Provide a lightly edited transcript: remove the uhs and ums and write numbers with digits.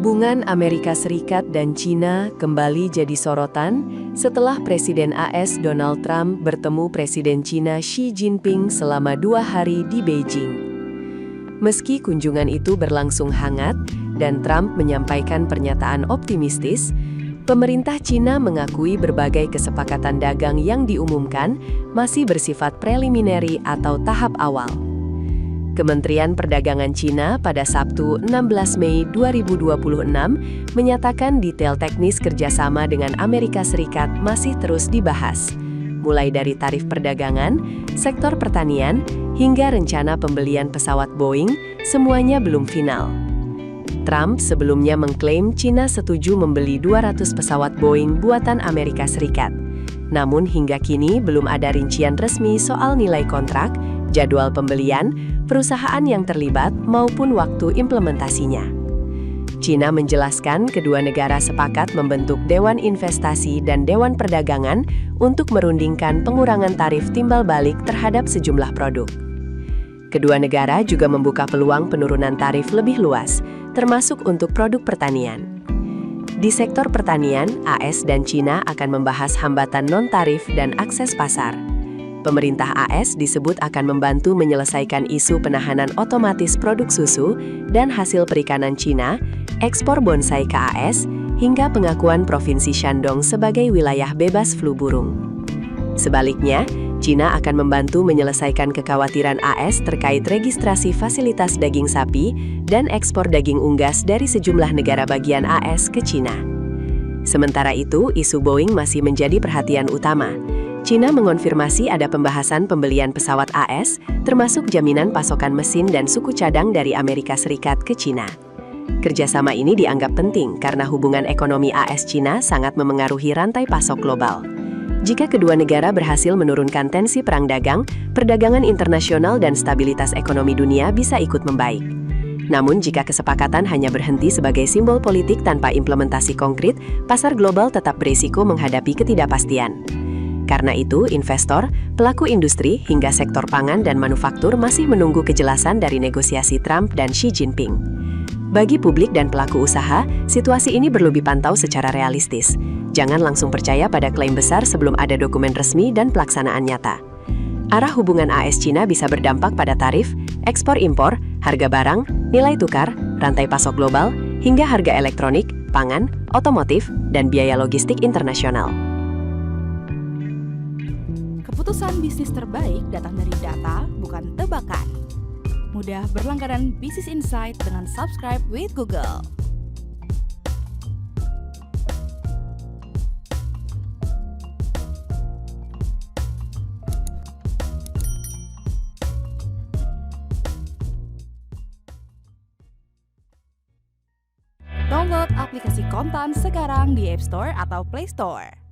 Hubungan Amerika Serikat dan China kembali jadi sorotan setelah Presiden AS Donald Trump bertemu Presiden China Xi Jinping selama 2 hari di Beijing. Meski kunjungan itu berlangsung hangat dan Trump menyampaikan pernyataan optimistis, pemerintah China mengakui berbagai kesepakatan dagang yang diumumkan masih bersifat preliminary atau tahap awal. Kementerian Perdagangan China pada Sabtu 16 Mei 2026 menyatakan detail teknis kerjasama dengan Amerika Serikat masih terus dibahas, mulai dari tarif perdagangan, sektor pertanian, hingga rencana pembelian pesawat Boeing, semuanya belum final. Trump sebelumnya mengklaim China setuju membeli 200 pesawat Boeing buatan Amerika Serikat. Namun hingga kini belum ada rincian resmi soal nilai kontrak, jadwal pembelian, perusahaan yang terlibat, maupun waktu implementasinya. China menjelaskan kedua negara sepakat membentuk Dewan Investasi dan Dewan Perdagangan untuk merundingkan pengurangan tarif timbal balik terhadap sejumlah produk. Kedua negara juga membuka peluang penurunan tarif lebih luas, termasuk untuk produk pertanian. Di sektor pertanian, AS dan China akan membahas hambatan non-tarif dan akses pasar. Pemerintah AS disebut akan membantu menyelesaikan isu penahanan otomatis produk susu dan hasil perikanan China, ekspor bonsai ke AS, hingga pengakuan Provinsi Shandong sebagai wilayah bebas flu burung. Sebaliknya, China akan membantu menyelesaikan kekhawatiran AS terkait registrasi fasilitas daging sapi dan ekspor daging unggas dari sejumlah negara bagian AS ke China. Sementara itu, isu Boeing masih menjadi perhatian utama. China mengonfirmasi ada pembahasan pembelian pesawat AS, termasuk jaminan pasokan mesin dan suku cadang dari Amerika Serikat ke China. Kerjasama ini dianggap penting karena hubungan ekonomi AS-China sangat memengaruhi rantai pasok global. Jika kedua negara berhasil menurunkan tensi perang dagang, perdagangan internasional dan stabilitas ekonomi dunia bisa ikut membaik. Namun jika kesepakatan hanya berhenti sebagai simbol politik tanpa implementasi konkret, pasar global tetap berisiko menghadapi ketidakpastian. Karena itu, investor, pelaku industri, hingga sektor pangan dan manufaktur masih menunggu kejelasan dari negosiasi Trump dan Xi Jinping. Bagi publik dan pelaku usaha, situasi ini perlu dipantau secara realistis. Jangan langsung percaya pada klaim besar sebelum ada dokumen resmi dan pelaksanaan nyata. Arah hubungan AS-China bisa berdampak pada tarif, ekspor-impor, harga barang, nilai tukar, rantai pasok global, hingga harga elektronik, pangan, otomotif, dan biaya logistik internasional. Keputusan bisnis terbaik datang dari data, bukan tebakan. Mudah berlangganan Business Insight dengan subscribe with Google. Download aplikasi Kontan sekarang di App Store atau Play Store.